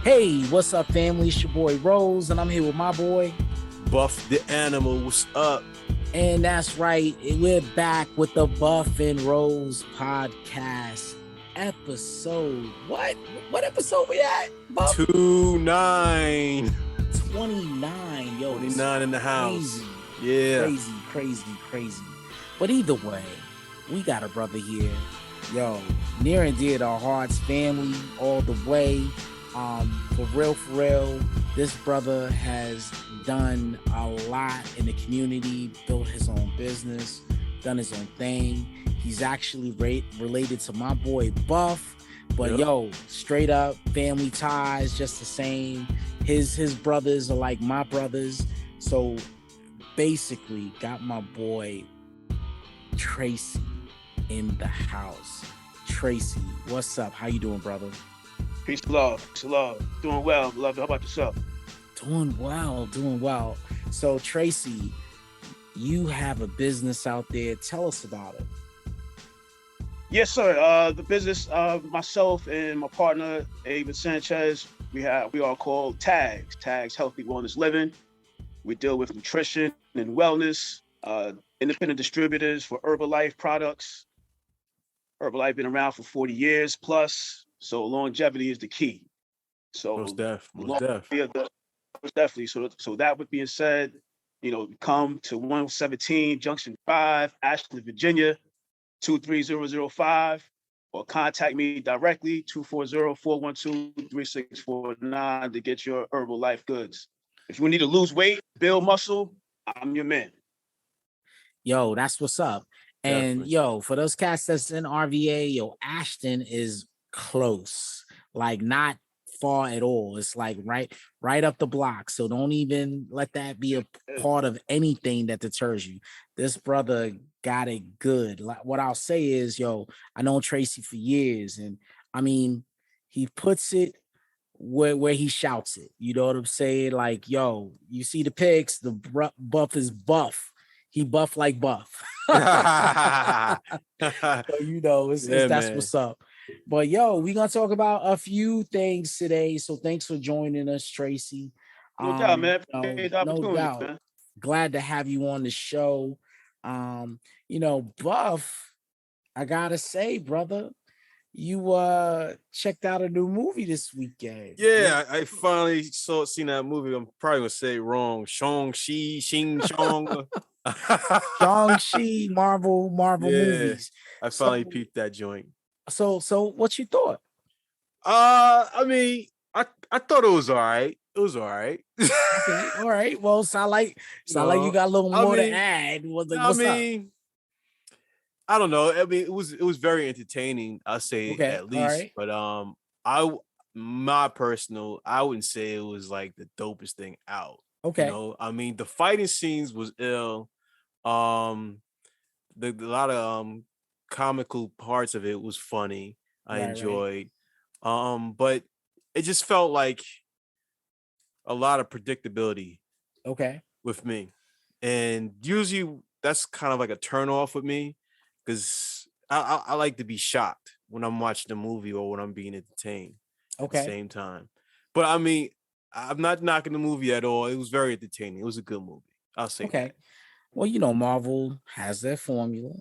Hey, what's up, family? It's your boy Rose, and I'm here with my boy Buff the Animal. What's up? And that's right, we're back with the BUFFnROSE Podcast episode. What episode we at, Buff? 29. 29, yo. 29 in the house. Crazy. Yeah. Crazy. But either way, we got a brother here. Yo, near and dear to our hearts, family, all the way. For real, this brother has done a lot in the community, built his own business, done his own thing. He's actually related to my boy Buff, but yo, straight up family ties, just the same. His brothers are like my brothers. So basically got my boy Tracy in the house. Tracy, what's up? How you doing, brother? Peace and love. Doing well, beloved. How about yourself? Doing well. So, Tracy, you have a business out there. Tell us about it. Yes, sir. The business of myself and my partner, Ava Sanchez, we are called Tags Healthy Wellness Living. We deal with nutrition and wellness, independent distributors for Herbalife products. Herbalife been around for 40 years plus. So longevity is the key. So most definitely. So that with being said, come to 117 Junction 5, Ashland, Virginia, 23005, or contact me directly, 240-412-3649 to get your Herbalife goods. If you need to lose weight, build muscle, I'm your man. Yo, that's what's up. And Definitely. Yo, for those cats that's in RVA, Ashton is close, like not far at all. It's like right up the block. So don't even let that be a part of anything that deters you. This brother got it good. Like, what I'll say is, I know Tracy for years, and I mean, he puts it where he shouts it. You know what I'm saying? Like, you see the pics, the Buff is buff. He buff like Buff. So, that's what's up. But we're gonna talk about a few things today. So thanks for joining us, Tracy. No doubt, man. No doubt. Man. Glad to have you on the show. Buff, I gotta say, brother, you checked out a new movie this weekend. Yeah, I finally seen that movie. I'm probably gonna say it wrong. Shang-Chi, Shang-Chong. Shang-Chi, Marvel movies. I finally peeped that joint. So what you thought? I mean, I thought it was all right. Okay, all right. Well, sound like you got a little more to add. What's up? I don't know. I mean, it was very entertaining. I'll say at least. Right. But I wouldn't say it was like the dopest thing out. Okay. I mean, the fighting scenes was ill. A lot of comical parts of it was funny. I enjoyed. Right. But it just felt like a lot of predictability. Okay. With me. And usually that's kind of like a turn off with me, because I like to be shocked when I'm watching a movie or when I'm being entertained at the same time. But I mean, I'm not knocking the movie at all. It was very entertaining. It was a good movie. I'll say that. Well, Marvel has their formula.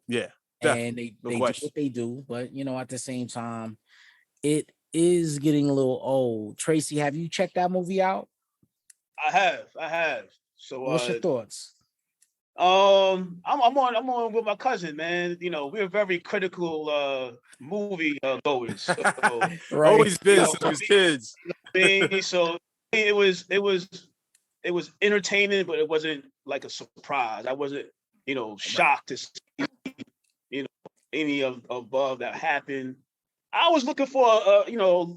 Yeah. And they do what they do. But, at the same time, it is getting a little old. Tracy, have you checked that movie out? I have. So what's your thoughts? I'm on with my cousin, man. We're very critical movie goers. So, always been since kids. So it was entertaining, but it wasn't like a surprise. I wasn't, shocked to see, any of above that happened. I was looking for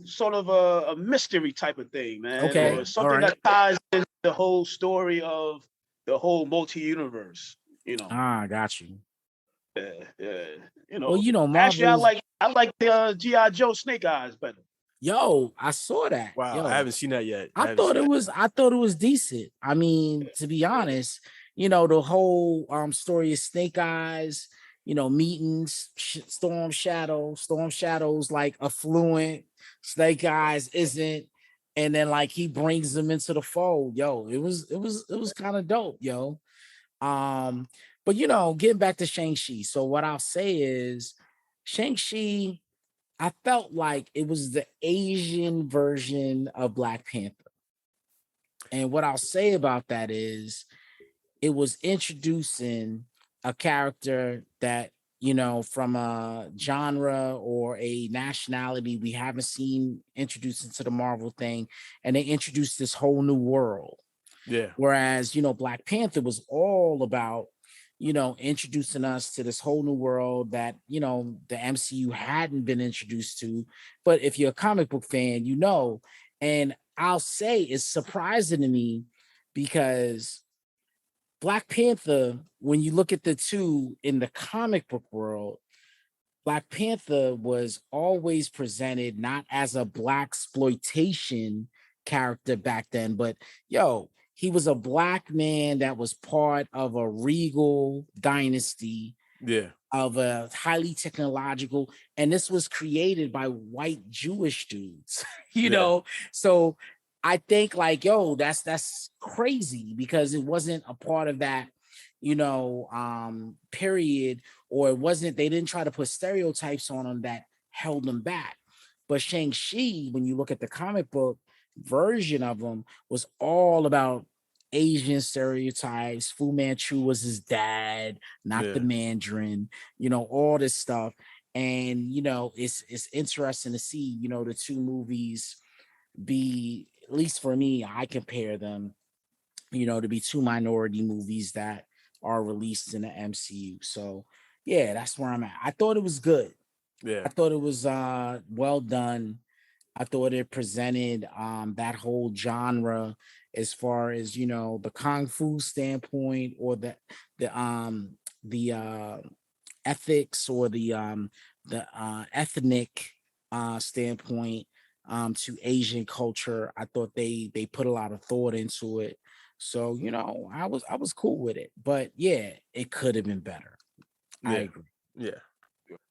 sort of a mystery type of thing, man. Okay. Or something that ties in the whole story of the whole multi-universe, Got you. Yeah. Well, actually Marvel's... I like the G.I. Joe Snake Eyes better. Yo, I saw that. Wow, Yo, I haven't seen that yet. I thought it was decent. I mean, to be honest, the whole story of Snake Eyes, meetings, Storm Shadow's like affluent, Snake Eyes isn't, and then like he brings them into the fold. Yo, it was kind of dope, yo. But getting back to Shang-Chi. So what I'll say is Shang-Chi, I felt like it was the Asian version of Black Panther. And what I'll say about that is it was introducing a character that, from a genre or a nationality we haven't seen introduced into the Marvel thing. And they introduced this whole new world. Yeah. Whereas, Black Panther was all about, introducing us to this whole new world that, the MCU hadn't been introduced to. But if you're a comic book fan, and I'll say it's surprising to me because Black Panther, when you look at the two in the comic book world, Black Panther was always presented not as a black exploitation character back then, but he was a Black man that was part of a regal dynasty, of a highly technological, and this was created by white Jewish dudes, So I think like, that's crazy because it wasn't a part of that, period, or they didn't try to put stereotypes on them that held them back. But Shang-Chi, when you look at the comic book version of him, was all about Asian stereotypes. Fu Manchu was his dad, not the Mandarin, all this stuff. And, it's interesting to see, the two movies be, at least for me, I compare them, to be two minority movies that are released in the MCU. So, yeah, that's where I'm at. I thought it was good. Yeah. I thought it was well done. I thought it presented that whole genre as far as, the Kung Fu standpoint or the ethics or the ethnic standpoint to Asian culture. I thought they put a lot of thought into it. So, I was cool with it. But yeah, it could have been better. Yeah. I agree. Yeah.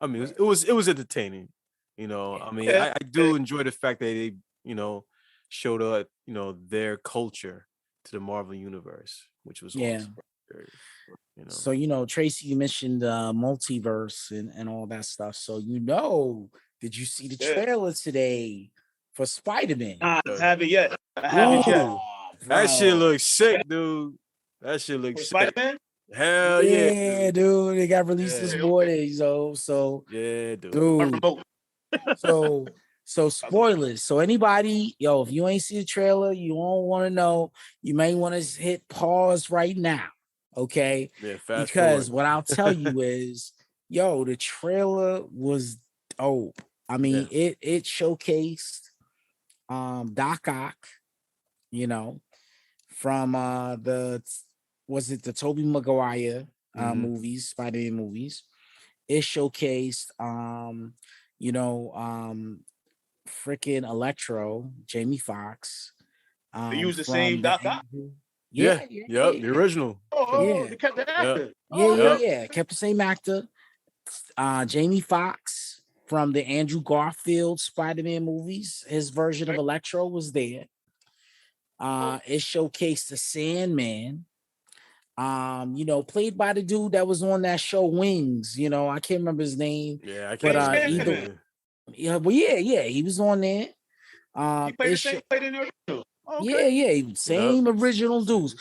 I mean, it was entertaining. I mean, I do enjoy the fact that they, showed up, their culture to the Marvel universe, which was awesome. So, Tracy, you mentioned multiverse and all that stuff. So, did you see the trailer today for Spider-Man? I haven't yet. That shit looks sick, dude. That shit looks sick. Spider-Man? Hell yeah, dude. They got released this morning. So yeah, dude. So spoilers. So anybody, if you ain't see the trailer, you don't want to know, you may want to hit pause right now. Okay. Yeah, because what I'll tell you is, the trailer was dope. I mean, it showcased Doc Ock, from the Tobey Maguire movies, Spider-Man movies. It showcased freaking Electro, Jamie Foxx. They use the same Doc Ock? Yep, the original. They kept the actor. Yeah, kept the same actor. Jamie Foxx from the Andrew Garfield Spider-Man movies. His version of Electro was there. It showcased the Sandman. Played by the dude that was on that show Wings. I can't remember his name. Yeah, I can't remember. He was on there. He played the same, played in the original. Okay. Yeah, same original dudes.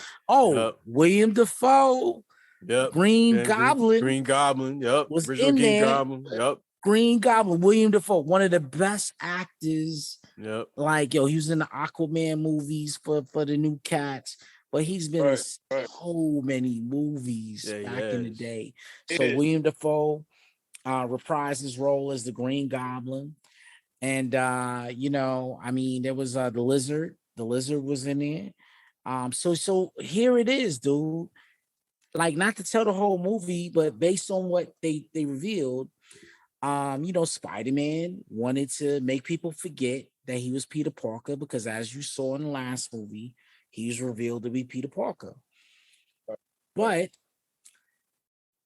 William Dafoe. Yep. Green Goblin. Yep. Was original in Green there. Goblin. Yep. Green Goblin, William Dafoe, one of the best actors. Yep. Like, he was in the Aquaman movies for the new Cats, but he's been in so many movies back in the day. So William Dafoe reprised his role as the Green Goblin. And you know, I mean, there was the lizard. The lizard was in there. So here it is, dude. Like, not to tell the whole movie, but based on what they revealed, you know, Spider-Man wanted to make people forget that he was Peter Parker, because as you saw in the last movie, he was revealed to be Peter Parker. But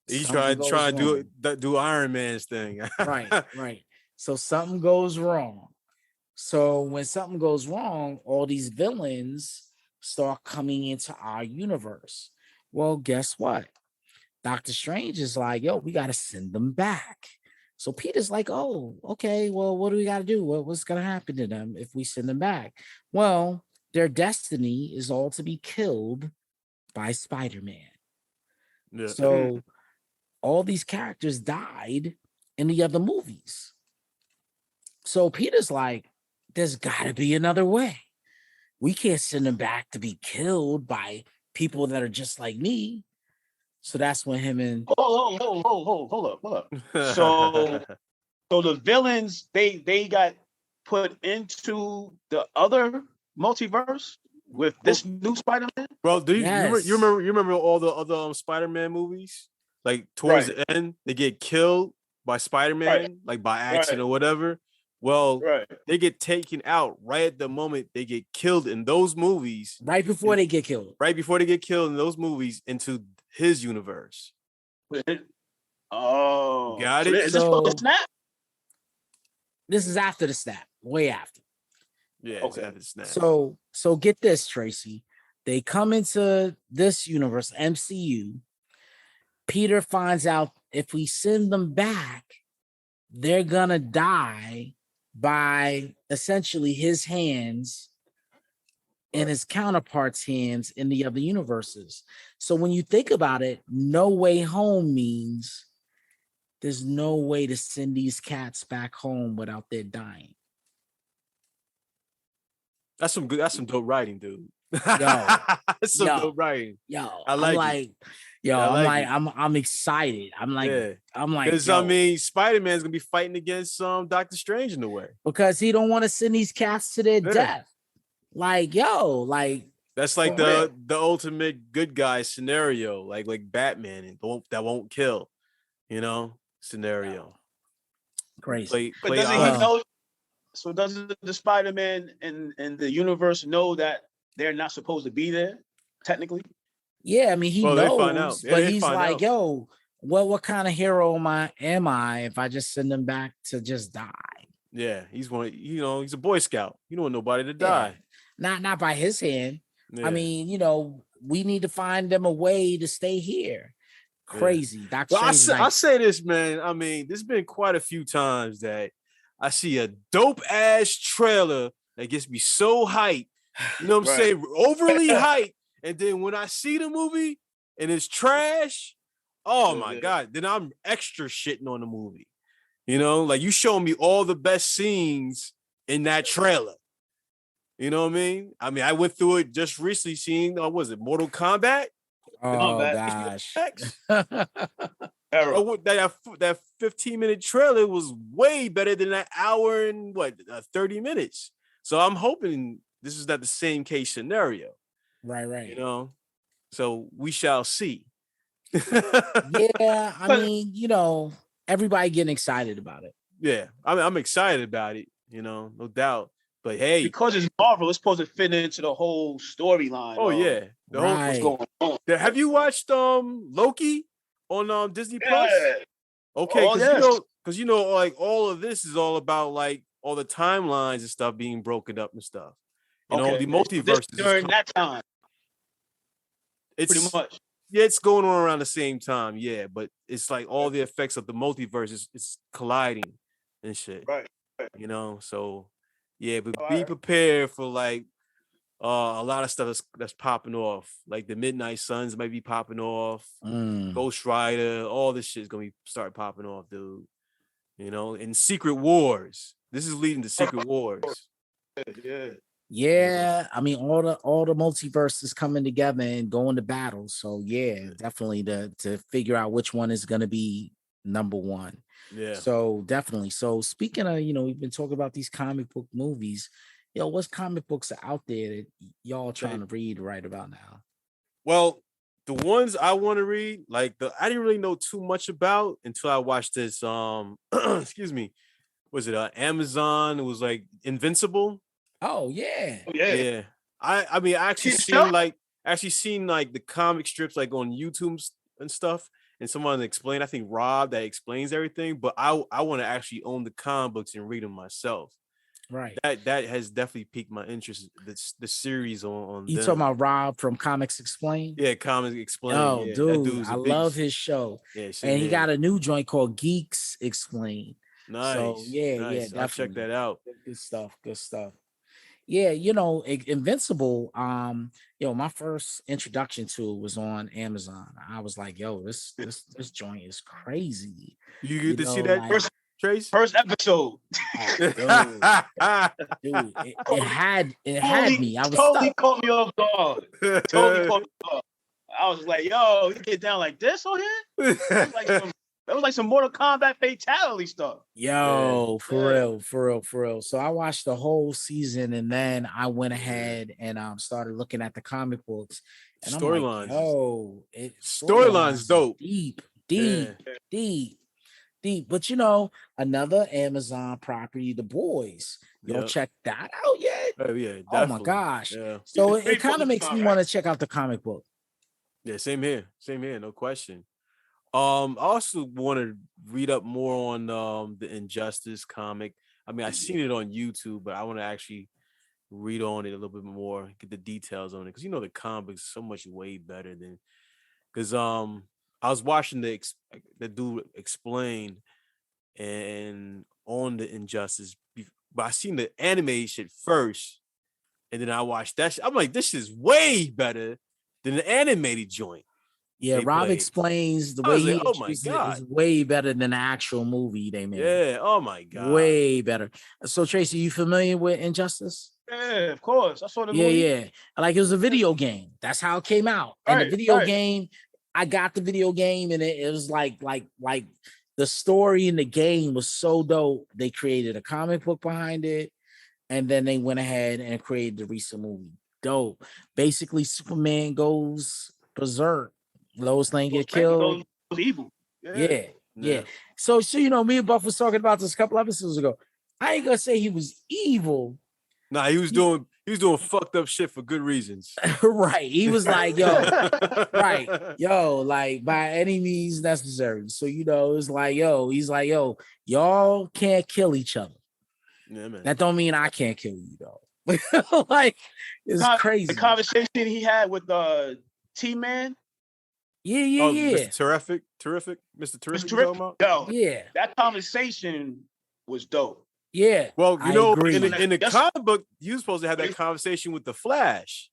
he's trying to do Iron Man's thing. right. So something goes wrong. So when something goes wrong, all these villains start coming into our universe. Well, guess what? Doctor Strange is like, yo, we got to send them back. So Peter's like, oh, okay, well, what do we got to do? What's going to happen to them if we send them back? Well, their destiny is all to be killed by Spider-Man. Yeah. So all these characters died in the other movies. So Peter's like, there's got to be another way. We can't send them back to be killed by people that are just like me. So that's when him and hold up. So the villains they got put into the other multiverse with this new Spider-Man. Bro, do you remember all the other Spider-Man movies? Like towards the end, they get killed by Spider-Man, like by accident or whatever. Well, they get taken out right at the moment they get killed in those movies. Right before they get killed. Right before they get killed in those movies into his universe. Oh, got it. Is this for the snap? This is after the snap, way after. Yeah, okay. After the snap. So get this, Tracy. They come into this universe, MCU. Peter finds out if we send them back, they're gonna die by essentially his hands and his counterparts' hands in the other universes. So when you think about it, No Way Home means there's no way to send these cats back home without their dying. That's some dope writing, dude. That's some dope writing. I'm excited. I'm like, because I mean, Spider-Man's gonna be fighting against Doctor Strange in a way, because he don't want to send these cats to their death. Like, that's like the ultimate good guy scenario, like Batman and that won't kill, you know, scenario. Crazy. But doesn't he know? So doesn't the Spider-Man in the universe know that they're not supposed to be there, technically? Yeah, I mean, he knows, but he's like, yo, what kind of hero am I if I just send them back to just die? Yeah, he's a Boy Scout. You don't want nobody to die. Not by his hand. Yeah. I mean, you know, we need to find them a way to stay here. Crazy. Yeah. Well, I say this, man. I mean, there's been quite a few times that I see a dope ass trailer that gets me so hyped. You know what I'm saying? Overly hyped. And then when I see the movie and it's trash, oh my God, then I'm extra shitting on the movie. You know, like you show me all the best scenes in that trailer. You know what I mean? I went through it just recently seeing, was it Mortal Kombat? Oh, gosh. That 15-minute trailer was way better than that hour and 30 minutes. So I'm hoping this is not the same case scenario. Right. You know, so we shall see. Yeah, I mean, you know, everybody getting excited about it. Yeah, I'm excited about it, you know, no doubt. But hey, because it's Marvel, it's supposed to fit into the whole storyline. Oh yeah, the whole what's going on. Have you watched Loki on Disney Plus? Okay, because you know, like all of this is all about like all the timelines and stuff being broken up and stuff. You know, the multiverse during that time. It's pretty much. Yeah, it's going on around the same time. Yeah, but it's like all the effects of the multiverse is colliding and shit. Right. You know, so yeah, but be prepared for like a lot of stuff that's popping off. Like the Midnight Suns might be popping off. Ghost Rider, all this shit is gonna start popping off, dude. You know, and Secret Wars. This is leading to Secret Wars. Yeah, I mean all the multiverse is coming together and going to battle. So yeah, definitely to figure out which one is going to be number one. Yeah. So definitely. So speaking of, we've been talking about these comic book movies. What's comic books out there that y'all trying to read right about now? Well, the ones I want to read, I didn't really know too much about until I watched this. Excuse me, was it Amazon? It was like Invincible. Oh yeah, yeah. I mean, I actually seen the comic strips like on YouTube and stuff, and someone explained. I think Rob that explains everything, but I want to actually own the comic books and read them myself. Right. That has definitely piqued my interest. The series on you them. talking about Rob from Comics Explained? Yeah, Comics Explained. Oh, yeah, dude, I love his show. Yeah, and he got a new joint called Geeks Explained. Nice. So yeah, definitely. I'll check that out. Good stuff. Yeah, Invincible. My first introduction to it was on Amazon. I was like, yo, this joint is crazy. You get to see that first episode. Oh, dude, it had me. I was totally caught me off guard. Totally caught me off. I was like, yo, you get down like this on here? That was like some Mortal Kombat fatality stuff. Yo, for real. So I watched the whole season, and then I went ahead and started looking at the comic books. And storylines. Like, storylines dope. Deep. But another Amazon property, The Boys. Y'all check that out yet? Oh yeah, definitely. Oh my gosh. Yeah. So it kind of makes me want to check out the comic book. Yeah, same here, no question. I also want to read up more on the Injustice comic. I mean, I've seen it on YouTube, but I want to actually read on it a little bit more, get the details on it, because the comics so much way better than. Because I was watching the dude explain and on the Injustice, but I seen the anime shit first, and then I watched that shit. I'm like, this is way better than the animated joint. Yeah, Rob explains the way he introduces it is way better than the actual movie they made. Yeah, oh my god, way better. So Tracy, you familiar with Injustice? Yeah, of course. I saw the movie. Yeah. Like it was a video game. That's how it came out. And the video game, I got the video game, and it was like the story in the game was so dope. They created a comic book behind it, and then they went ahead and created the recent movie. Dope. Basically, Superman goes berserk. Lois Lane get killed. Evil. Yeah. So me and Buff was talking about this a couple episodes ago. I ain't gonna say he was evil. Nah, he was doing fucked up shit for good reasons. Right. He was like, like by any means necessary. So it's like, he's like, y'all can't kill each other. Yeah, man. That don't mean I can't kill you though. Like it's crazy. The conversation he had with T-Man. Yeah. Mr. Terrific. Mr. Terrific. Yeah. That conversation was dope. Yeah. Well, in the comic book, you're supposed to have that conversation with the Flash.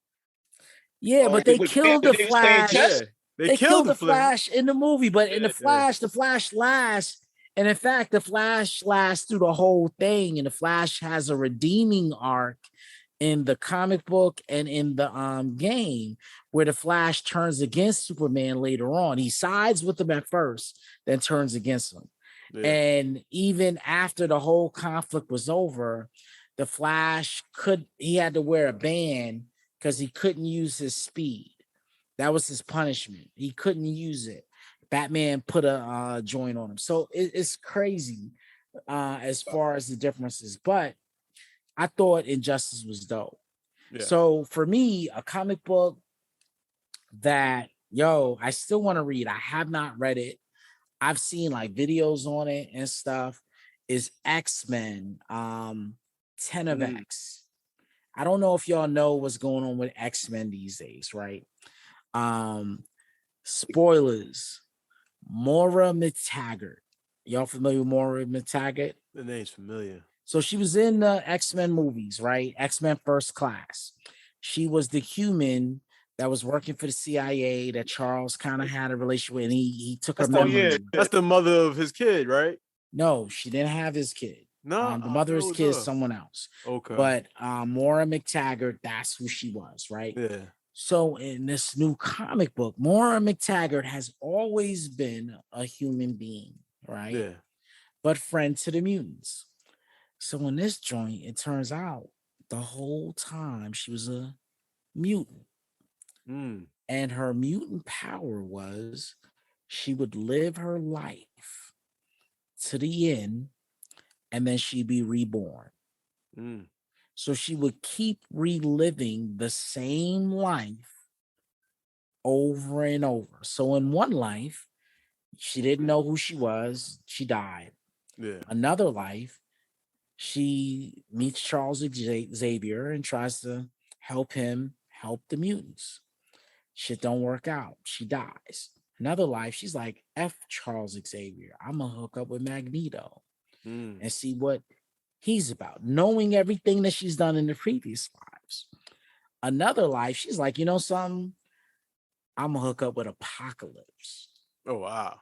Yeah, but they killed the Flash. They killed the Flash in the movie, but in the Flash lasts. And in fact, the Flash lasts through the whole thing, and the Flash has a redeeming arc in the comic book and in the game, where the Flash turns against Superman later on. He sides with him at first, then turns against him. Yeah. And even after the whole conflict was over, the Flash he had to wear a band because he couldn't use his speed. That was his punishment. He couldn't use it. Batman put a joint on him. So it's crazy as far as the differences. But I thought Injustice was dope. Yeah. So for me, a comic book that, I still want to read. I have not read it. I've seen like videos on it and stuff, is X-Men 10 of X. I don't know if y'all know what's going on with X-Men these days, right? Spoilers. Moira McTaggart. Y'all familiar with Moira McTaggart? The name's familiar. So she was in the X-Men movies, right? X-Men First Class. She was the human that was working for the CIA that Charles kind of had a relationship with, and he took her memory. That's the mother of his kid, right? No, she didn't have his kid. No, the mother of his kid is someone else. Okay. But Moira McTaggart, that's who she was, right? Yeah. So in this new comic book, Moira McTaggart has always been a human being, right? Yeah. but friend to the mutants. So in this joint, it turns out the whole time she was a mutant. And her mutant power was she would live her life to the end and then she'd be reborn. So she would keep reliving the same life over and over. So in one life, she didn't know who she was. She died. Yeah. Another life, she meets Charles Xavier and tries to help him help the mutants. Shit don't work out. She dies. Another life, she's like, F Charles Xavier. I'm going to hook up with Magneto and see what he's about, knowing everything that she's done in the previous lives. Another life, she's like, you know something? I'm going to hook up with Apocalypse. Oh, wow.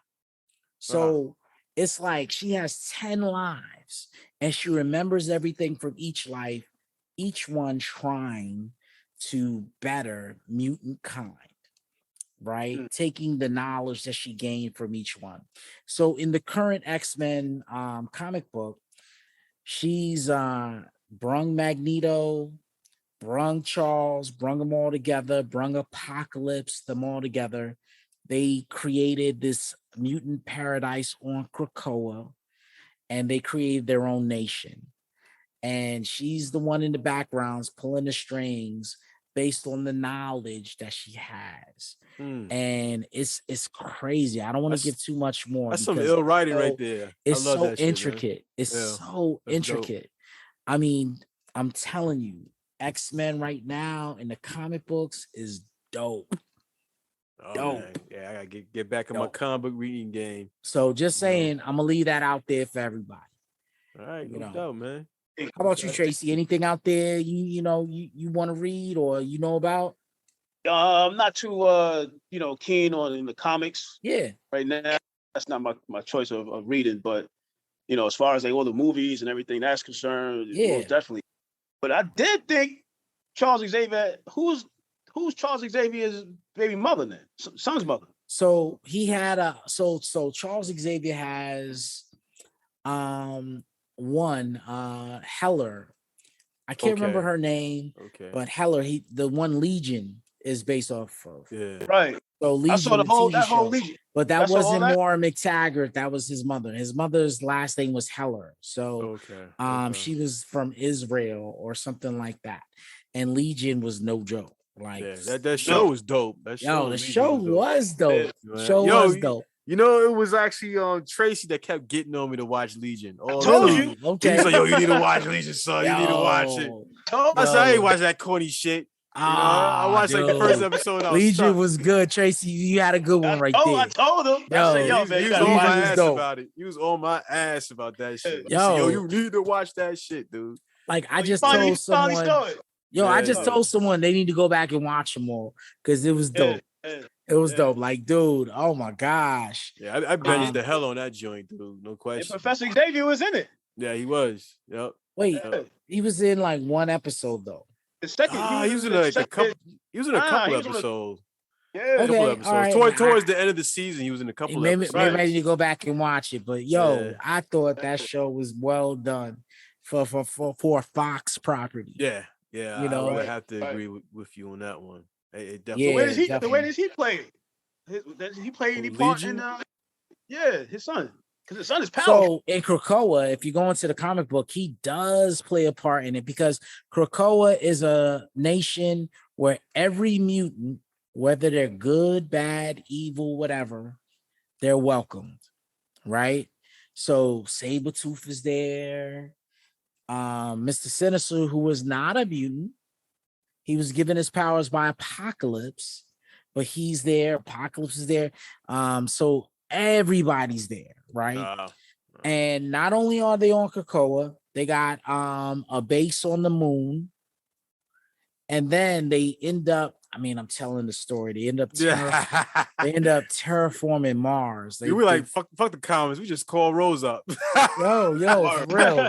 So it's like she has 10 lives and she remembers everything from each life, each one trying to better mutant kind, right? Taking the knowledge that she gained from each one. So in the current X-Men comic book, she's brung Magneto, brung Charles, brung them all together, brung Apocalypse, them all together. They created this mutant paradise on Krakoa, and they created their own nation. And she's the one in the backgrounds pulling the strings based on the knowledge that she has. And it's crazy. I don't want to give too much more. That's some ill writing right there. It's so Shit, intricate. It's so intricate. Dope. I mean, I'm telling you, X-Men right now in the comic books is dope. Dope. Man. Yeah, I gotta get back in my comic book reading game. So just saying, I'm gonna leave that out there for everybody. All right, no doubt, man. How about you, Tracy? Anything out there you want to read or you know about? I'm not too keen on in the comics. Yeah. Right now, that's not my choice of reading. But as far as like all the movies and everything that's concerned, most definitely. But I did think Charles Xavier, who's Charles Xavier's baby mother then? Son's mother. So he had so Charles Xavier has one Heller. I can't remember her name, but Heller, the one Legion is based off of. Yeah. Right. So Legion, I saw that whole Legion. But that wasn't Moira McTaggart. That was his mother. His mother's last name was Heller. So she was from Israel or something like that. And Legion was no joke. Like that show was dope. The show was dope. Was dope. You know, it was actually Tracy that kept getting on me to watch Legion. I told you. Okay. He's like, yo, you need to watch Legion, son. You need to watch it. I said, I ain't watch that corny shit. I watched like the first episode. Legion was good, Tracy. You had a good one right there. I told him. He was on my ass about it. He was on my ass about that shit. Yo, you need to watch that shit, dude. Like I just told someone. I just told someone they need to go back and watch them all because it was dope. It was dope. Like, dude, oh my gosh. Yeah, I binged the hell on that joint, dude. No question. And Professor Xavier was in it. Yeah, he was. Yep. Wait, he was in like one episode though. The second, he was in like a couple. He was in a couple episodes. Yeah, a couple episodes. Right. Towards the end of the season, he was in a couple episodes. Maybe I need to go back and watch it. But I thought that show was well done for a Fox property. Yeah. I would have to agree with you on that one. It definitely. The way does he play? Does he play any part in? His son. Because his son is powerful. So in Krakoa, if you go into the comic book, he does play a part in it because Krakoa is a nation where every mutant, whether they're good, bad, evil, whatever, they're welcomed, right? So Sabretooth is there. Mr. Sinister, who was not a mutant, he was given his powers by Apocalypse, but he's there. Apocalypse is there. So everybody's there, right? And not only are they on Krakoa, they got a base on the moon, and then they end up. I mean, I'm telling the story. They end up terraforming Mars. You were like, fuck the comments. We just call Rose up. yo, for real.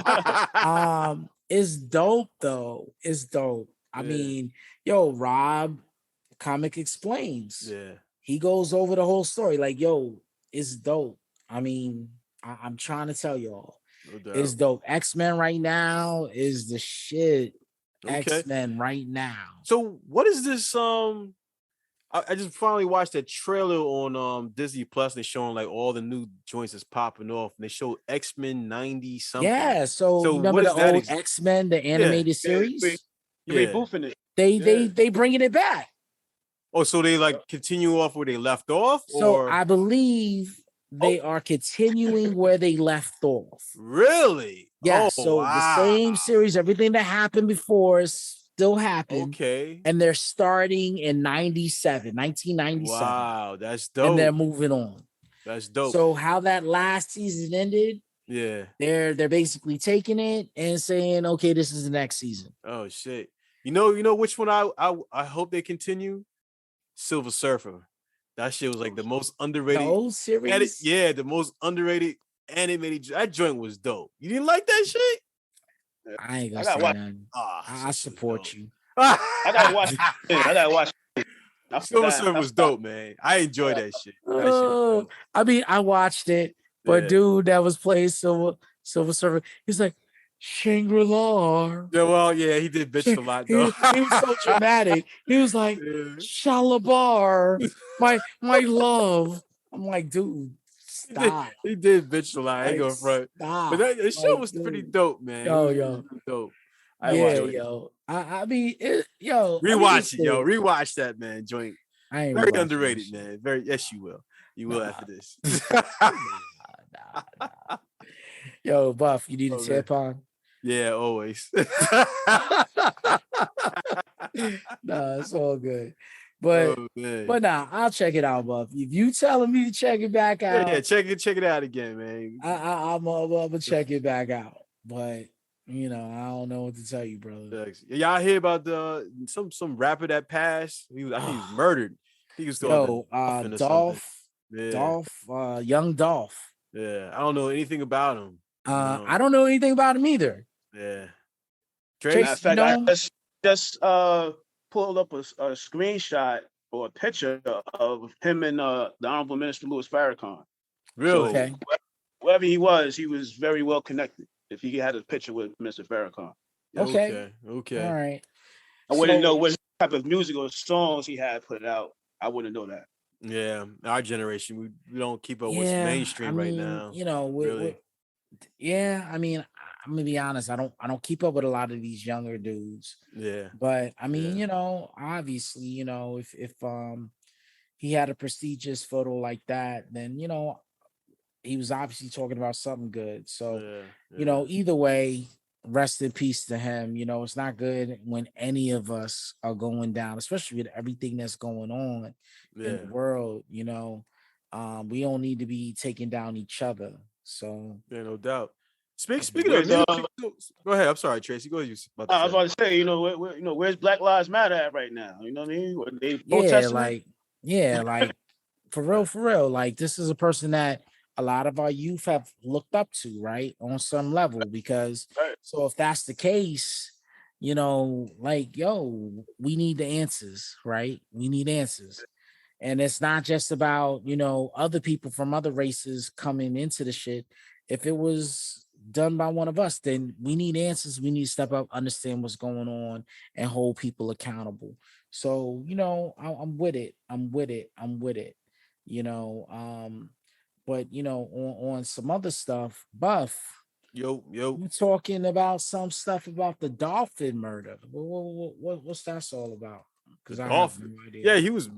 It's dope though. It's dope. I mean, Rob Comic explains. Yeah. He goes over the whole story. Like, it's dope. I mean, I'm trying to tell y'all. No doubt. It's dope. X-Men right now is the shit. Okay. X-Men right now. So what is this? I just finally watched that trailer on Disney Plus. They're showing like all the new joints is popping off, and they show X-Men 90 something. Yeah, so you remember the old X-Men, the animated series? They boofing it. They bringing it back. Oh, so they like continue off where they left off? So I believe they are continuing where they left off. Really? Yeah. So the same series, everything that happened before is still happened. Okay. And they're starting in 1997. Wow, that's dope. And they're moving on. That's dope. So how that last season ended, they're basically taking it and saying, okay, this is the next season. Oh shit. You know which one I hope they continue? Silver Surfer. That shit was like the most underrated. The old series? The most underrated animated. That joint was dope. You didn't like that shit? I ain't gonna say nothing. I support you. I gotta watch. I gotta watch. Silver Surfer was dope, man. I enjoyed that shit. I mean, I watched it, but dude that was playing Silver Surfer, he's like Shangri-La. Yeah, well, yeah, he did bitch a lot though. He was so dramatic. He was like Shalabar, my love. I'm like, dude. Stop. He did bitch a lot. I ain't gonna front. Stop. But that show was pretty dope, man. Yo. Dope. I mean, rewatch it, yo. Rewatch that, man. Joint. I ain't very underrated, man. Yes, you will. You will after this. Nah. Yo, Buff, you need a tampon? Yeah, always. Nah, it's all good. But nah, I'll check it out, Buff. If you telling me to check it back out, check it out again, man. I'm gonna check it back out. But I don't know what to tell you, brother. Y'all hear about some rapper that passed? I think he was murdered. He was still Dolph, young Dolph. Yeah, I don't know anything about him. I don't know anything about him either. Yeah. Trace, I just pulled up a screenshot or a picture of him and the Honorable Minister Louis Farrakhan. Really? So, okay. Wherever he was very well connected. If he had a picture with Mr. Farrakhan. Okay. All right. I wouldn't know what type of music or songs he had put out. I wouldn't know that. Yeah, our generation, we don't keep up what's mainstream right now. Really. I mean, I'm gonna be honest. I don't keep up with a lot of these younger dudes. Yeah. But I mean, obviously, if he had a prestigious photo like that, then he was obviously talking about something good. So, either way, rest in peace to him. It's not good when any of us are going down, especially with everything that's going on in the world. We don't need to be taking down each other. So yeah, no doubt. Speaking of, go ahead. I'm sorry, Tracy. Go ahead. I was about to say, where's Black Lives Matter at right now? You know what I mean? They protesting? Like for real. Like this is a person that a lot of our youth have looked up to, right, on some level. Because so if that's the case, we need the answers, right? We need answers. And it's not just about, other people from other races coming into the shit. If it was done by one of us, then we need answers. We need to step up, understand what's going on, and hold people accountable. So, I'm with it. But on some other stuff, Buff. Yo. You talking about some stuff about the dolphin murder. What's that all about? Because I have no idea. Yeah, he was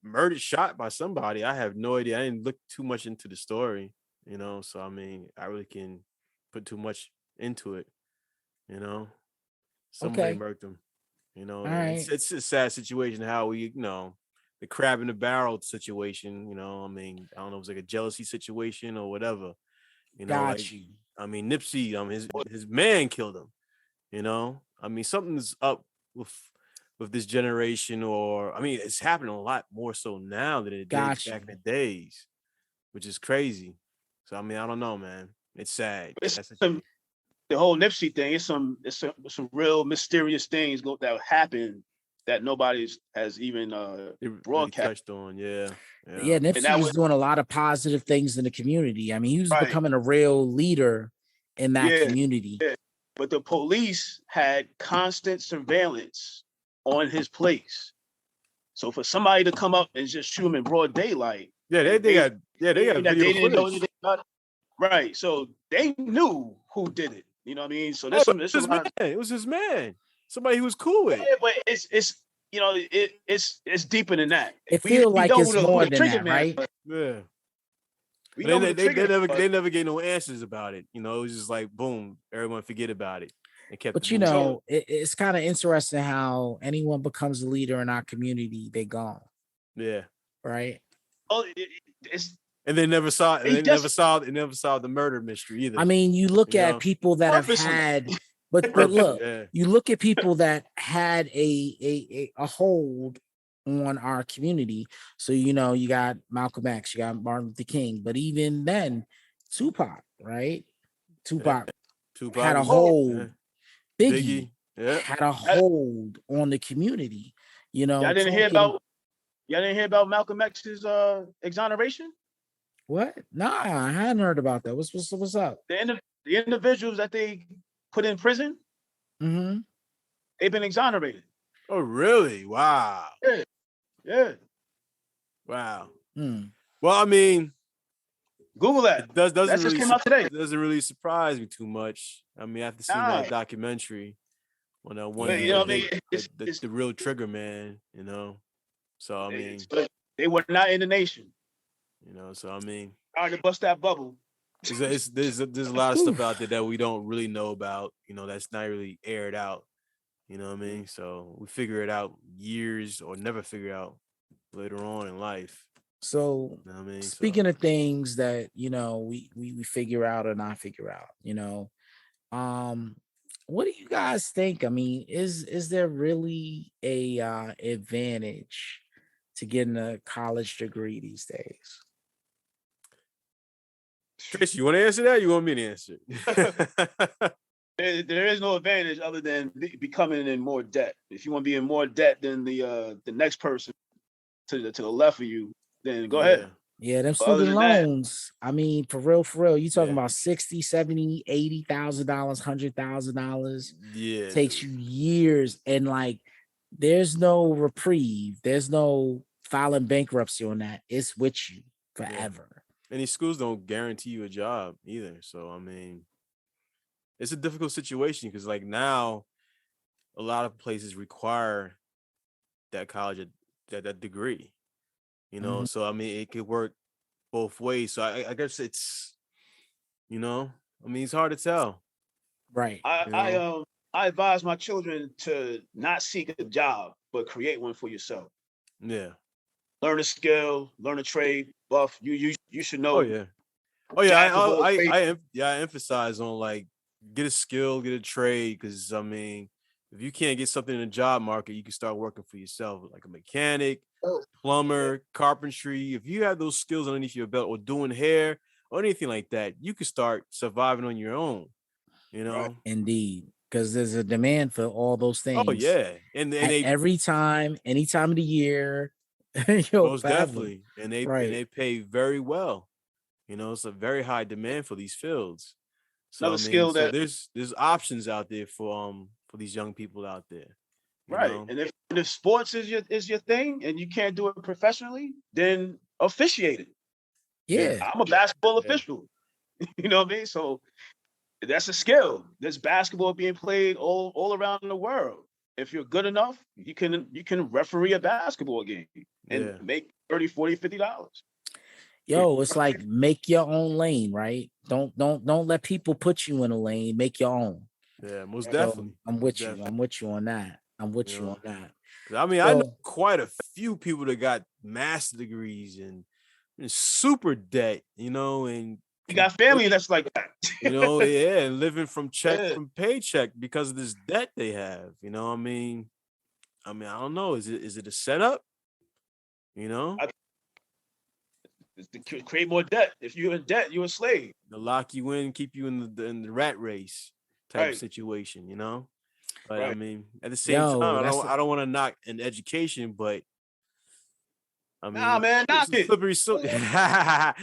murdered, shot by somebody. I have no idea. I didn't look too much into the story, so I mean, I really can put too much into it, Somebody murked him, right. It's a sad situation how we, the crab in the barrel situation, I mean, I don't know, it was like a jealousy situation or whatever, Got you. I mean, Nipsey, his man killed him, I mean, something's up with this generation, or I mean, it's happening a lot more so now than it did back in the days, which is crazy. So I mean, I don't know, man. It's sad. The whole Nipsey thing. It's some real mysterious things that happen that nobody has even broadcast. Touched on, yeah. Nipsey was doing a lot of positive things in the community. I mean, he was becoming a real leader in that community. Yeah. But the police had constant surveillance on his place. So for somebody to come up and just shoot him in broad daylight, they got video footage. Right. So they knew who did it. You know what I mean? So it was his man. Somebody he was cool with. Yeah, but it's you know, it's deeper than that. It feels like it's more than that, right? Yeah. They never gave no answers about it. You know, it was just like boom, everyone forget about it. But you know, it's kind of interesting how anyone becomes a leader in our community, they gone. Yeah. Right. Oh, and they never saw. They never saw the murder mystery either. I mean, you look at people that have had, but look, you look at people that had a hold on our community. So you know, you got Malcolm X, you got Martin Luther King, but even then, Tupac, right? Tupac had a hold. Biggie had a hold on the community. You know, y'all didn't hear about Malcolm X's exoneration? What? Nah, I hadn't heard about that. What's up? The individuals that they put in prison, they've been exonerated. Oh, really? Wow. Yeah. Wow. Well, I mean, Google that. That just really came out today. It doesn't really surprise me too much. I mean, after seeing that documentary, when the real trigger man, you know. So I mean, they were not in the nation. You know, so I mean, hard to bust that bubble. There's a lot of stuff out there that we don't really know about. You know, that's not really aired out. You know what I mean? So we figure it out years or never figure out later on in life. So, you know what I mean? Speaking of things that, you know, we figure out or not figure out, you know, what do you guys think? I mean, is there really a advantage to getting a college degree these days? Tracy, you want to answer that? Or you want me to answer? There is no advantage other than becoming in more debt. If you want to be in more debt than the next person to the left of you, then go ahead. Yeah, them student loans. I mean, for real, you talking about $60,000, $70,000, $80,000, $100,000. Yeah, takes you years, and like, there's no reprieve. There's no filing bankruptcy on that. It's with you forever. And these schools don't guarantee you a job either. So I mean, it's a difficult situation because like now, a lot of places require that college that degree. You know, so I mean, it could work both ways. So I guess it's, you know, I mean, it's hard to tell. Right. I advise my children to not seek a job, but create one for yourself. Yeah. Learn a skill, learn a trade. Buff, you should know. I emphasize on like get a skill, get a trade, because I mean, if you can't get something in the job market, you can start working for yourself, like a mechanic, plumber, carpentry. If you have those skills underneath your belt, or doing hair or anything like that, you can start surviving on your own. You know, indeed, because there's a demand for all those things. Oh yeah, and they, any time of the year. Most definitely, and they pay very well. You know, it's a very high demand for these fields. So another skill that there's options out there for these young people out there. Right, know? And if sports is your thing, and you can't do it professionally, then officiate it. Yeah, I'm a basketball official. You know what I mean? So that's a skill. There's basketball being played all around the world. If you're good enough, you can referee a basketball game and make $30, $40, $50. Yo, it's like make your own lane, right? Don't let people put you in a lane. Make your own. Yeah, most definitely. I'm with you. I'm with you on that. I mean, I know quite a few people that got master degrees and super debt, you know, and you got family that's like that. You know, and living from paycheck because of this debt they have. You know, I mean, I don't know. Is it a setup? You know, to create more debt. If you're in debt, you're a slave. To lock you in, keep you in the rat race type of situation. You know. But I mean, at the same time, I don't want to knock an education, but I mean, nah, man, knock it. Slippery slope. I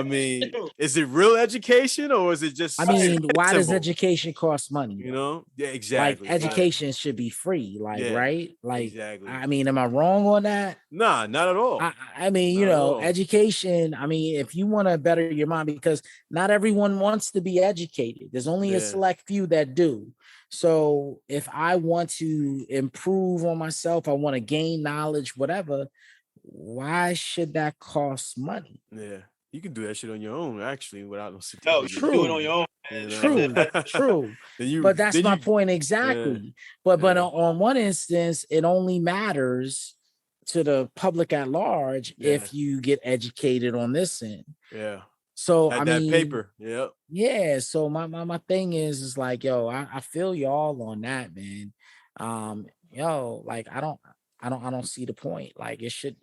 mean, is it real education or is it just? I mean, why does education cost money? You know, yeah, exactly. Like education should be free, like right? Like, exactly. I mean, am I wrong on that? Nah, not at all. I mean, you know, education. I mean, if you want to better your mind, because not everyone wants to be educated. There's only a select few that do. So if I want to improve on myself, I want to gain knowledge, whatever. Why should that cost money? Yeah, you can do that shit on your own, actually, without no certificate. No, you do it on your own. True. But that's my point exactly. But on one instance, it only matters to the public at large if you get educated on this end. Yeah. So I mean, that paper. Yep. Yeah. So my thing is like, yo, I feel y'all on that, man. Yo, like I don't see the point. Like it should,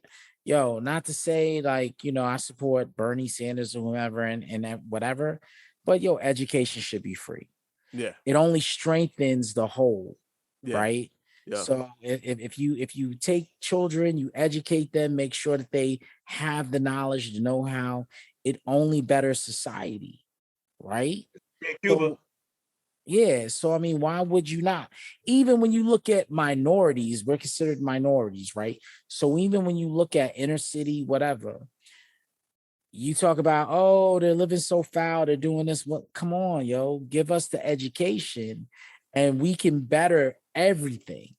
not to say like, I support Bernie Sanders or whoever and that whatever, but education should be free. Yeah. It only strengthens the whole, right? Yeah. So if you take children, you educate them, make sure that they have the knowledge, the know-how, it only betters society, right? Cuba. So I mean, why would you not? Even when you look at minorities, we're considered minorities, right? So even when you look at inner city, whatever, you talk about, oh, they're living so foul, they're doing this. What? Come on, yo, give us the education, and we can better everything.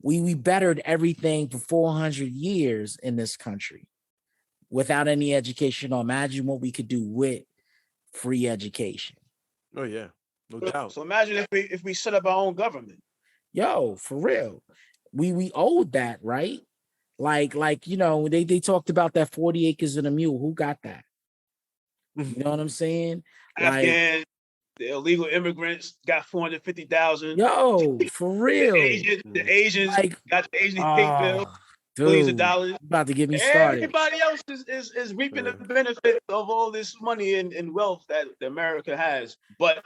We bettered everything for 400 years in this country without any education. Imagine what we could do with free education. Oh yeah. No doubt. So imagine if we set up our own government. Yo, for real. We owed that, right? Like they talked about that 40 acres and a mule. Who got that? You know what I'm saying? Afghan, the illegal immigrants got 450,000. Yo, for real. The Asians got the Asian pay bill. Billions of dollars. About to get me started. Everybody else is reaping the benefit of all this money and wealth that America has. But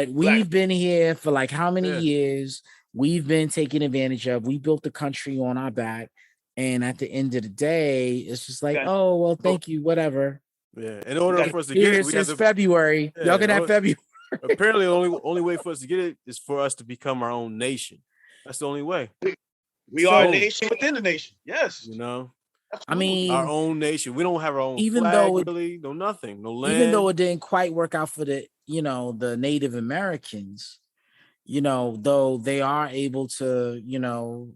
we've been here for like how many years? We've been taken advantage of. We built the country on our back. And at the end of the day, it's just like, oh, well, thank you, whatever. Yeah. In order for us to get it, we have February. Y'all can have February. Apparently, the only way for us to get it is for us to become our own nation. That's the only way. We are a nation within the nation. Yes. You know, I mean, our own nation. We don't have our own even flag, though really, no nothing, no land. Even though it didn't quite work out for the Native Americans, though they are able to,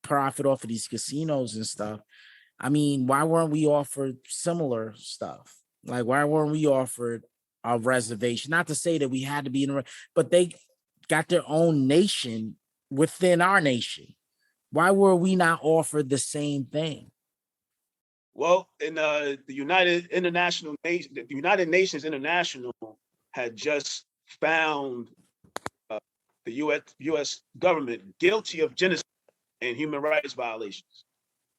profit off of these casinos and stuff. I mean, why weren't we offered similar stuff? Like, why weren't we offered a reservation? Not to say that we had to be but they got their own nation within our nation. Why were we not offered the same thing? Well, in the United Nations International had just found the U.S. government guilty of genocide and human rights violations.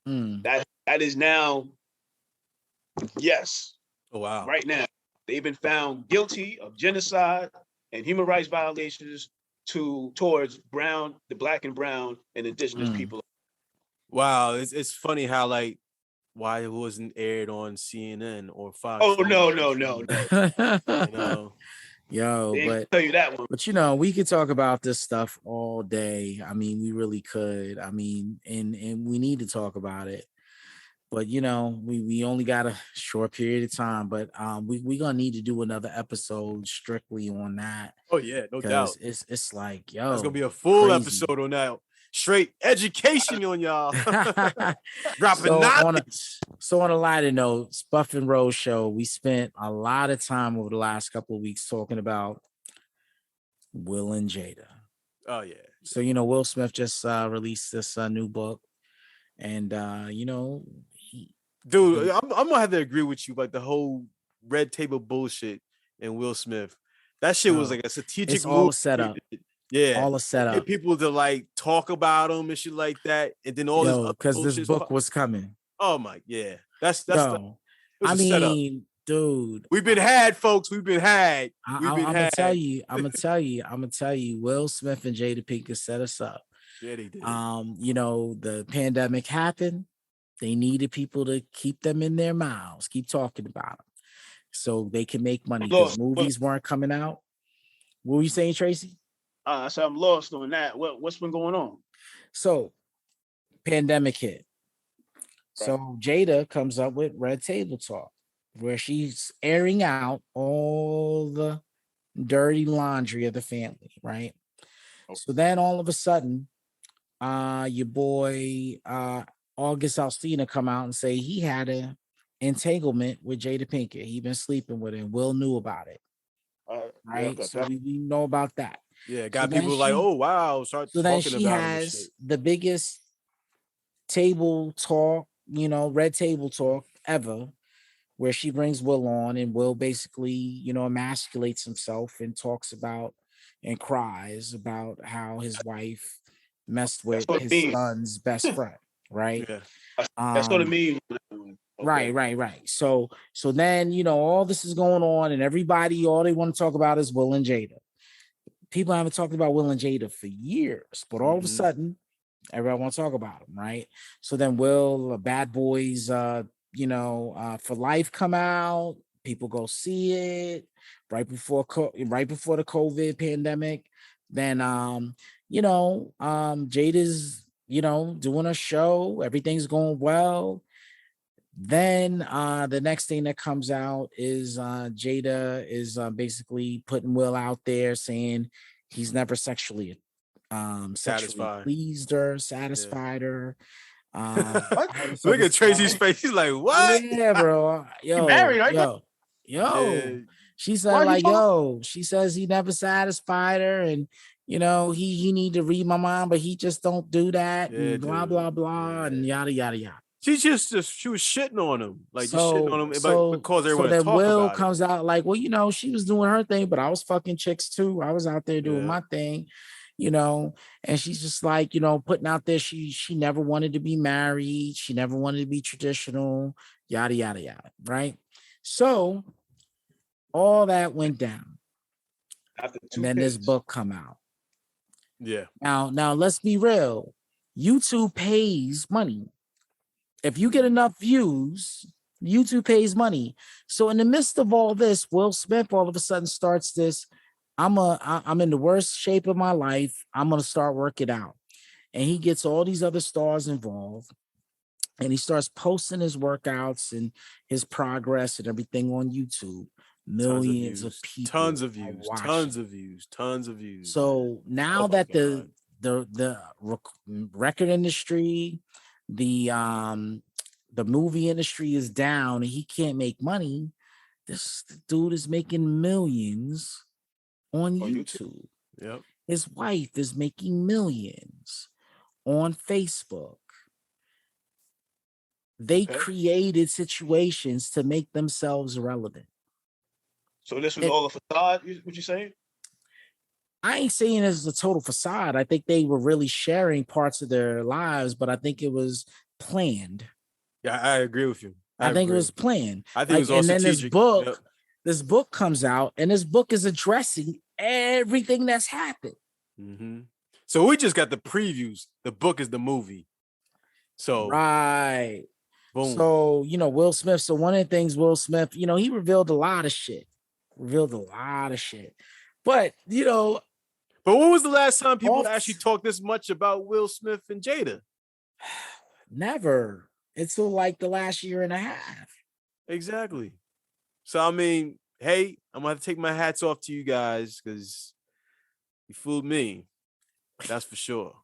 That is now, yes. Oh wow! Right now, they've been found guilty of genocide and human rights violations towards the Black and brown and indigenous people. Wow, it's funny how why it wasn't aired on CNN or Fox. Oh no. Yo, but tell you that one. But we could talk about this stuff all day. I mean, we really could. I mean, and we need to talk about it. But we only got a short period of time. But we gonna need to do another episode strictly on that. Oh yeah, no doubt. It's like, yo, it's gonna be a full episode on that. Straight education on y'all. Dropping knowledge. So on a lighter note, it's BUFFnROSE show. We spent a lot of time over the last couple of weeks talking about Will and Jada. Oh yeah. So Will Smith just released this new book, and dude, I'm gonna have to agree with you. Like the whole red table bullshit and Will Smith, that shit was like a strategic. It's all set up. Yeah, all a setup. Get people to talk about him and shit like that, and then all this because this book was coming. Oh my, yeah, that's. I mean, dude. We've been had, folks. We've been had. I'm gonna tell you. Will Smith and Jada Pinkett set us up. Yeah, they did. The pandemic happened. They needed people to keep them in their mouths, keep talking about them, so they can make money because movies weren't coming out. What were you saying, Tracy? I said I'm lost on that. What's been going on? So, pandemic hit. Right. So Jada comes up with Red Table Talk, where she's airing out all the dirty laundry of the family, right? Okay. So then all of a sudden, your boy August Alsina come out and say he had an entanglement with Jada Pinkett. He been sleeping with her, and Will knew about it. Right? Yeah, so we know about that. Yeah, got people like, oh wow, start talking about it. So then she has the biggest table talk, red table talk ever, where she brings Will on, and Will basically, emasculates himself and talks about and cries about how his wife messed with his son's best friend, right? Yeah. That's what it means. Okay. Right. So then, all this is going on, and everybody, all they want to talk about is Will and Jada. People haven't talked about Will and Jada for years, but all of a sudden, everyone wants to talk about them, right? So then Will, Bad Boys, for Life come out. People go see it right before the COVID pandemic. Then, Jada's, doing a show. Everything's going well. Then the next thing that comes out is Jada is basically putting Will out there, saying he's never sexually pleased her, satisfied her. Look at Tracy's face. He's like, what? Yeah, bro. Yo, married, right? Yo. Yeah. She said, she says he never satisfied her, and he need to read my mind, but he just don't do that, and blah blah blah, and yada yada yada. She was shitting on him, just shitting on him, because everyone so then talk Will about comes out like, well, she was doing her thing, but I was fucking chicks too. I was out there doing my thing, and she's just like, putting out there she never wanted to be married, she never wanted to be traditional, yada yada yada, right? So all that went down, and then this book come out. Yeah. Now let's be real. YouTube pays money. If you get enough views, YouTube pays money. So in the midst of all this, Will Smith all of a sudden starts this, I'm in the worst shape of my life. I'm going to start working out. And he gets all these other stars involved. And he starts posting his workouts and his progress and everything on YouTube. Millions of people. Tons of views. So now that the record industry, the movie industry is down and he can't make money, this dude is making millions on YouTube. Yep. His wife is making millions on Facebook. They created situations to make themselves relevant. So this was all a facade, what you saying? I ain't saying it's a total facade. I think they were really sharing parts of their lives, but I think it was planned. Yeah, I agree with you. I think it was planned. I think it was all strategic. And then this book comes out, and this book is addressing everything that's happened. Mm-hmm. So we just got the previews. The book is the movie. So right. Boom. So, Will Smith. So one of the things Will Smith, he revealed a lot of shit. But, But when was the last time people actually talked this much about Will Smith and Jada? Never. Until like the last year and a half. Exactly. So, I mean, hey, I'm going to take my hats off to you guys because you fooled me. That's for sure.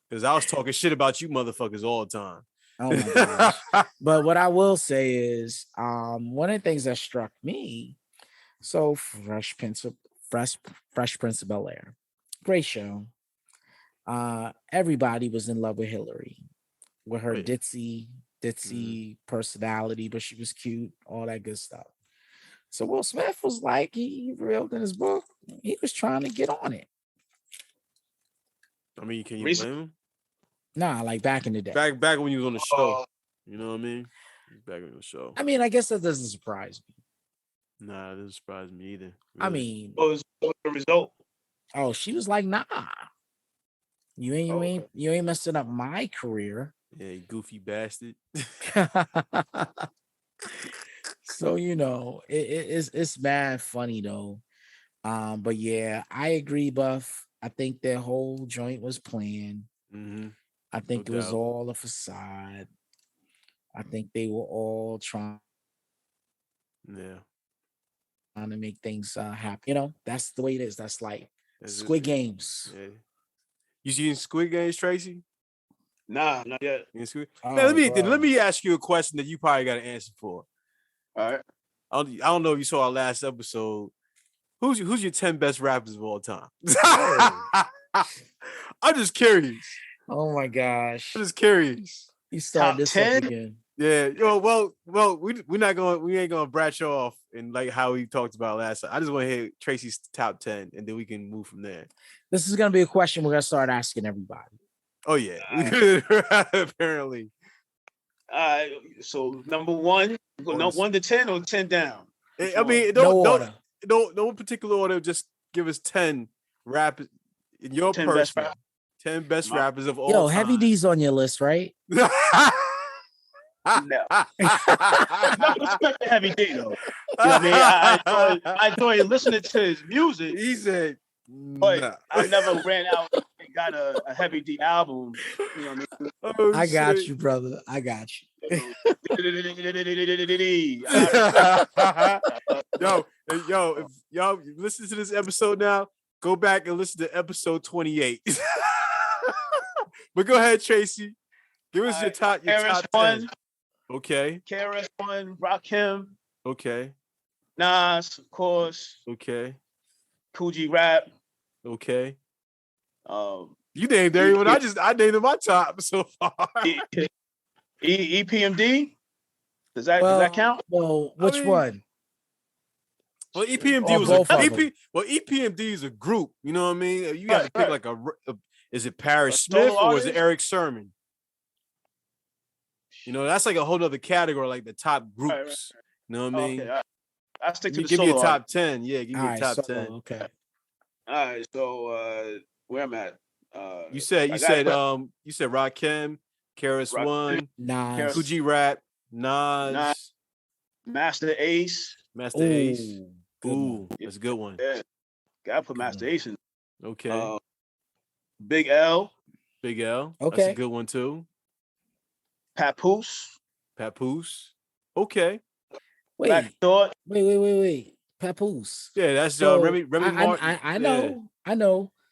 Because I was talking shit about you motherfuckers all the time. Oh my gosh. But what I will say is, one of the things that struck me, so Fresh Prince of Bel-Air, great show. Everybody was in love with Hillary, with her ditzy personality, but she was cute, all that good stuff. So Will Smith was like, he revealed in his book, he was trying to get on it. I mean, can you blame him? Nah, like back in the day. Back when you was on the show. You know what I mean? Back on the show. I mean, I guess that doesn't surprise me. Nah, that doesn't surprise me either. I Really. mean, What was the result? oh, she was like, nah. You ain't messing up my career. Yeah, you goofy bastard. So it's mad funny though. But yeah, I agree, Buff. I think their whole joint was planned. Mm-hmm. I think No it was doubt. all a facade. I think they were all trying Yeah. to make things happen. That's the way it is. That's like That's Squid it. Games. Yeah. You seen Squid Games, Tracy? Nah, not yet. You seen Squid? Oh, Man, let bro. me ask you a question that you probably got an answer for. All right. I don't know if you saw our last episode. Who's your 10 best rappers of all time? I'm just curious. Oh my gosh. I'm just curious. You started Top this 10? up again. Yeah. Well, we ain't gonna branch off and like how we talked about last time. I just want to hear Tracy's top 10 and then we can move from there. This is gonna be a question we're gonna start asking everybody. Oh yeah. Apparently. So number one, no 1 to 10 or 10 down. I mean, no particular order. Just give us 10 rappers in your 10 person. best 10 best rappers of all Yo, time. Heavy D's on your list, right? No. No respect to Heavy D though. You know what I mean? I enjoy listening to his music. He said, but nah. I never ran out and got a Heavy D album. You know what I mean? Oh, I got you, brother. I got you. Yo, if y'all listen to this episode now, go back and listen to episode 28. But go ahead, Tracy. Give us your top 10. Okay. KRS-One, Rakim. Okay. Nas, of course. Okay. Cool G Rap. Okay. You named everyone. I named my top so far. EPMD. Does that count? Well, which one? Well, EPMD was EPMD is a group. You know what I mean? You got to pick like is it Parrish Smith or is it Eric Sermon? You know, that's like a whole other category, like the top groups. You know what I mean? Okay, I stick to the give me a top 10. Yeah, give me a top 10. Okay. All right, so where I'm at. You said Rakim, KRS-One, Nas, Cool G Rap, Nas, Master Ace. Ace. Ooh, that's a good one. Yeah. Gotta put Master Ace in. Okay. Big L. Okay. That's a good one too. Papoose. Okay. Black Thought. Wait. Papoose. Yeah, that's Remy Martin. I know.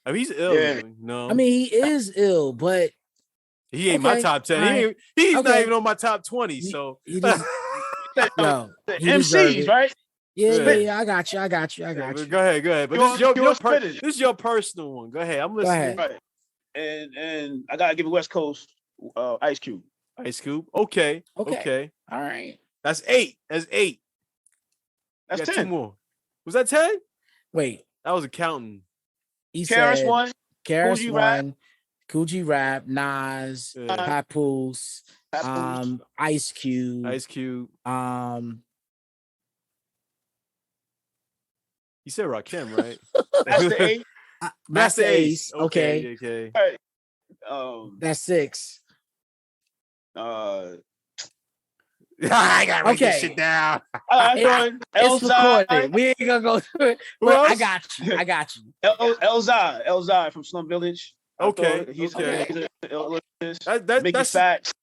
I mean, he's ill. Yeah. No. I mean, he is ill, but he ain't my top 10. He's not even on my top 20. So he just, no, the MCs, right? Yeah, I got you. Go ahead. But this is your personal one. Go ahead. I'm listening. Right. And I gotta give it West Coast Ice Cube. Okay. All right. That's 8. That's 10. 2 more. Was that 10? Wait. I was accounting. KRS-One, Cool G Rap, Nas, Papoose, Ice Cube. You said Rakim, right? That's the 8. Master Ace. Okay. All right. That's 6. I gotta write this shit down. It's recorded. We ain't gonna go through it. But I got you. Elzai from Slum Village. Okay. He's That's facts.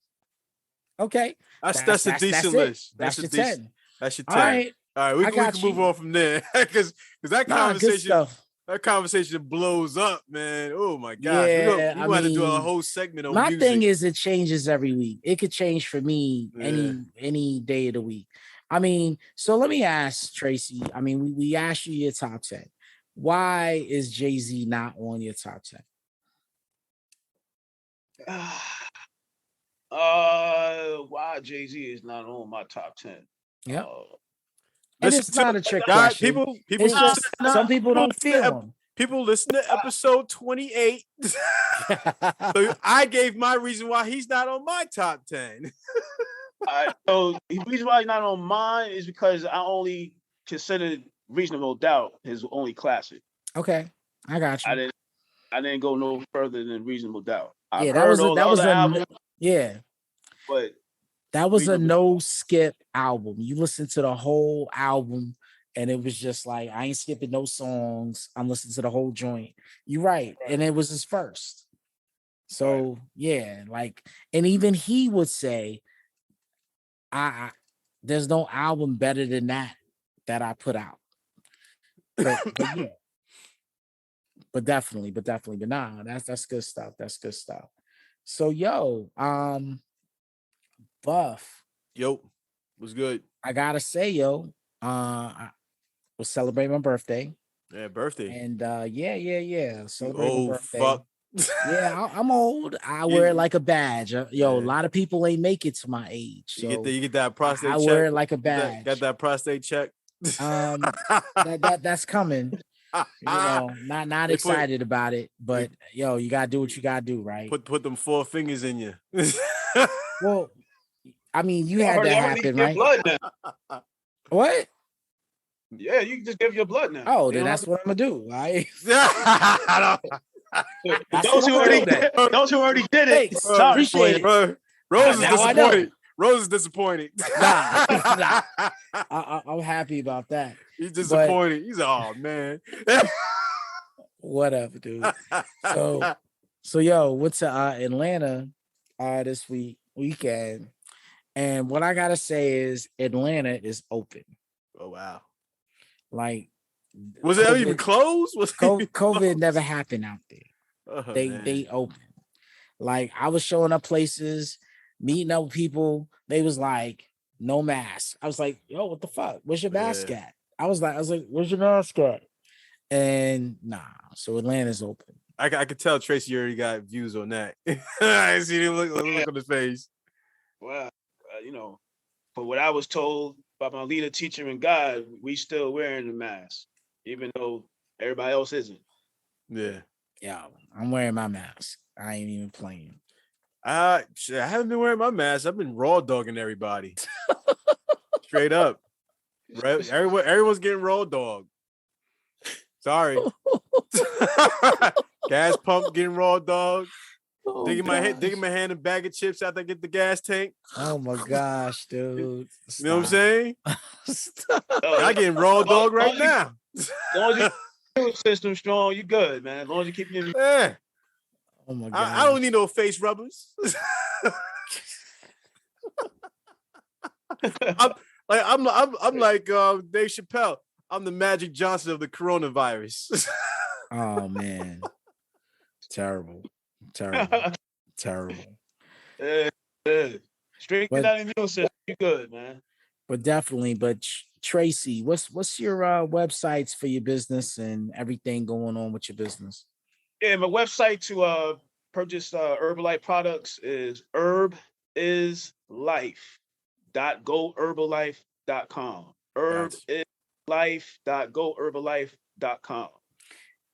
Okay. That's a decent list. That's your 10. That's your 10. All right. We can move on from there because that conversation blows up, man. Oh my gosh. Yeah, we want to do a whole segment on my music. thing is it changes every week. It could change for me any day of the week. I mean, so let me ask Tracy. I mean, we asked you your top 10. Why is Jay-Z not on your top 10? Why Jay-Z is not on my top 10? Yeah. And it's not a trick question. People some people don't feel them. People listen to episode 28. So I gave my reason why he's not on my top 10. So the reason why he's not on mine is because I only considered Reasonable Doubt his only classic. Okay, I got you. I didn't go no further than Reasonable Doubt. Yeah, that was a album, yeah, but that was a no skip album. You listen to the whole album, and it was just like I ain't skipping no songs. I'm listening to the whole joint. You're right, and it was his first. So yeah, like, and even he would say, I there's no album better than that I put out. But yeah. But definitely, but nah, that's good stuff. That's good stuff. So yo, Buff. Yo, what's good? I gotta say, yo, I was celebrating my birthday. Yeah, birthday. And yeah. Celebrating my birthday. Fuck. Yeah, I'm old. I wear it like a badge. Yo, a lot of people ain't make it to my age. So you get that prostate check. I wear it like a badge. Got that prostate check. That's coming. You know, not excited about it, but yo, you gotta do what you gotta do, right? Put them 4 fingers in you. Well, I mean, you had that happen, right? Blood now. What? Yeah, you can just give your blood now. Oh, then that's what I'm gonna do. Right? Those who already did it. Appreciate it. Bro. Rose is disappointed. Rose is disappointed. Nah. I'm happy about that. He's disappointed. He's oh man. Whatever, dude. So yo, went to Atlanta this weekend, and what I gotta say is Atlanta is open. Oh wow. Like, was it even closed? COVID never happened out there. They open. Like, I was showing up places, meeting up with people. They was like, no mask. I was like, yo, what the fuck? Where's your mask at? I was like, where's your mask at? And nah, so Atlanta's open. I could tell Tracy already got views on that. I see him look on his face. Well, you know, but what I was told by my leader, teacher, and God, we still wearing the mask, even though everybody else isn't. Yeah. Yeah, I'm wearing my mask. I ain't even playing. I haven't been wearing my mask. I've been raw dogging everybody. Straight up. Right? Everyone's getting raw dog. Sorry. Gas pump getting raw dog. Digging my hand in a bag of chips after I get the gas tank. Oh my gosh, dude. Stop. You know what I'm saying? I getting raw dog right now. As long as your system strong, you good, man. As long as you keep your Oh my god. I don't need no face rubbers. I'm like Dave Chappelle. I'm the Magic Johnson of the coronavirus. Oh man. Terrible. Straighten out immune system. You good, man. But definitely, Tracy, what's your websites for your business and everything going on with your business? Yeah, my website to purchase Herbalife products is herbislife.goherbalife.com. herbislife.goherbalife.com.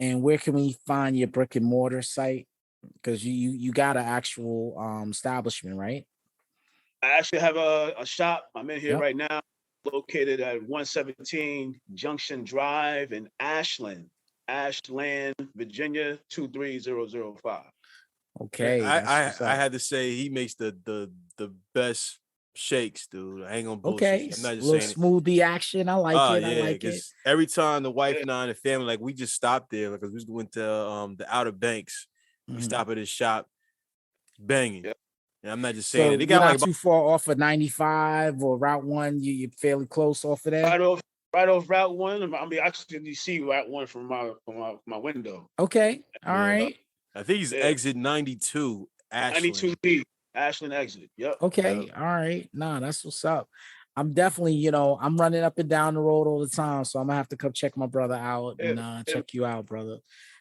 And where can we find your brick and mortar site? Because you got an actual establishment, right? I actually have a shop. I'm in here right now, located at 117 Junction Drive in Ashland, Virginia 23005. Okay. I had to say he makes the best shakes, dude. I ain't gonna bullshit. Okay. I'm not just little saying smoothie action. I like it. Yeah, I like it. Every time the wife and I and the family, like, we just stopped there because we went to the Outer Banks. We stop at his shop, banging. Yep. And I'm not just saying so it. They got not too far off of 95 or Route 1. You're fairly close off of that. Right off Route 1. I mean, I actually see Route 1 from my window. Okay, all right. I think he's exit 92. Ashland. 92B, Ashland exit. Yep. Okay, all right. Nah, that's what's up. I'm definitely, I'm running up and down the road all the time, so I'm gonna have to come check my brother out and check you out, brother.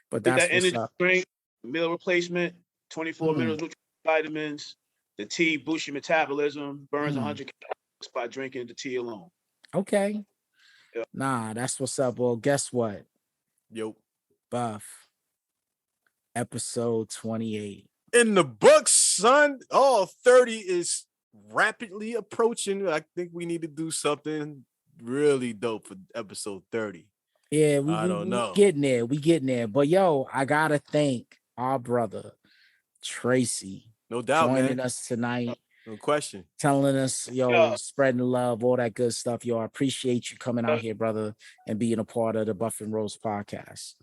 But that's that what's energy up. Drink, meal replacement, 24 minerals, vitamins. The tea boosts your metabolism, burns 100 calories by drinking the tea alone. Okay. Yep. Nah, that's what's up. Well, guess what? Yo. Buff. Episode 28. In the books, son. 30 is rapidly approaching. I think we need to do something really dope for episode 30. Yeah, I don't know. We getting there. But yo, I gotta thank our brother Tracy. No doubt, joining us tonight. No question. Telling us, yo, spreading love, all that good stuff. Yo, I appreciate you coming out here, brother, and being a part of the BUFFnROSE Podcast.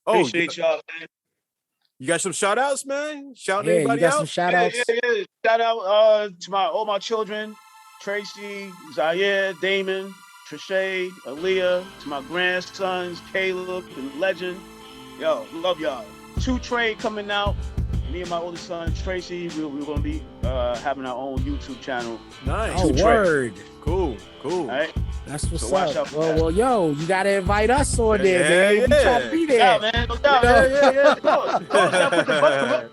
Appreciate y'all, man. You got some shout outs, man? Shout anybody you got out? Some shout outs? Yeah. Shout out to all my children, Tracy, Zaire, Damon, Trishay, Aaliyah, to my grandsons, Caleb and Legend. Yo, love y'all. 2 Trade coming out. Me and my oldest son, Tracy, we're going to be having our own YouTube channel. Nice. Oh, word. Cool. All right. That's what's up. Well, yo, you got to invite us on there, man. Yeah. We try to be there. Yeah, man. No doubt. Yeah.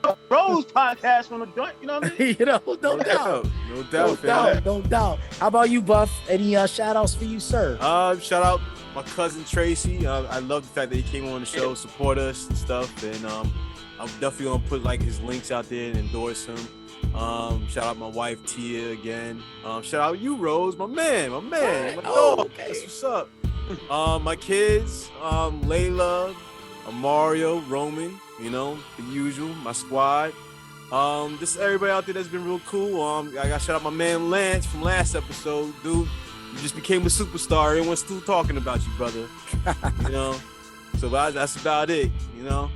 BUFFnROSE Podcast on the joint, you know what I mean? No doubt. How about you, Buff? Any shout outs for you, sir? Shout out my cousin Tracy. I love the fact that he came on the show, support us and stuff. And I'm definitely gonna put like his links out there and endorse him. Shout out my wife Tia again. Shout out you, Rose, my man. My dog. Okay. That's what's up. My kids, Layla, Mario, Roman, you know, the usual, my squad. Just everybody out there that's been real cool. I got shout out my man Lance from last episode, dude. You just became a superstar. Everyone's still talking about you, brother. You know, so that's about it. You know.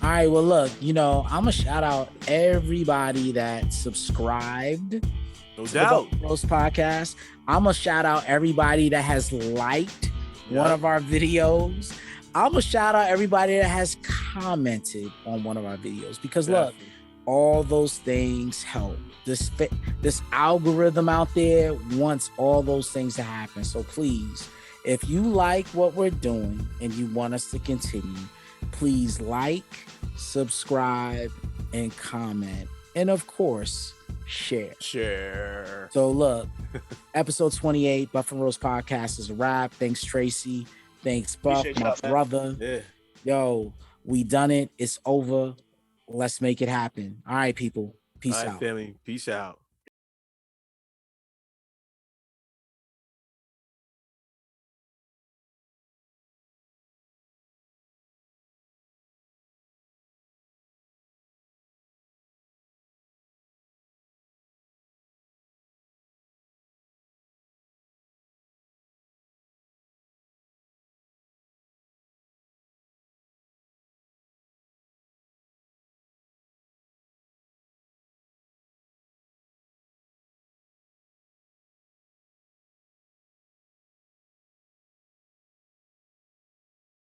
All right, well, look, you know, I'm going to shout out everybody that subscribed no to doubt. the BUFFnROSE Podcast. I'm going to shout out everybody that has liked one of our videos. I'm going to shout out everybody that has commented on one of our videos because, look, all those things help. This algorithm out there wants all those things to happen. So please, if you like what we're doing and you want us to continue, please like, subscribe, and comment. And of course, share. So look, episode 28, BUFFnROSE Podcast is a wrap. Thanks, Tracy. Thanks, Buff, my brother. Yeah. Yo, we done it. It's over. Let's make it happen. All right, people. Peace out. Family. Peace out.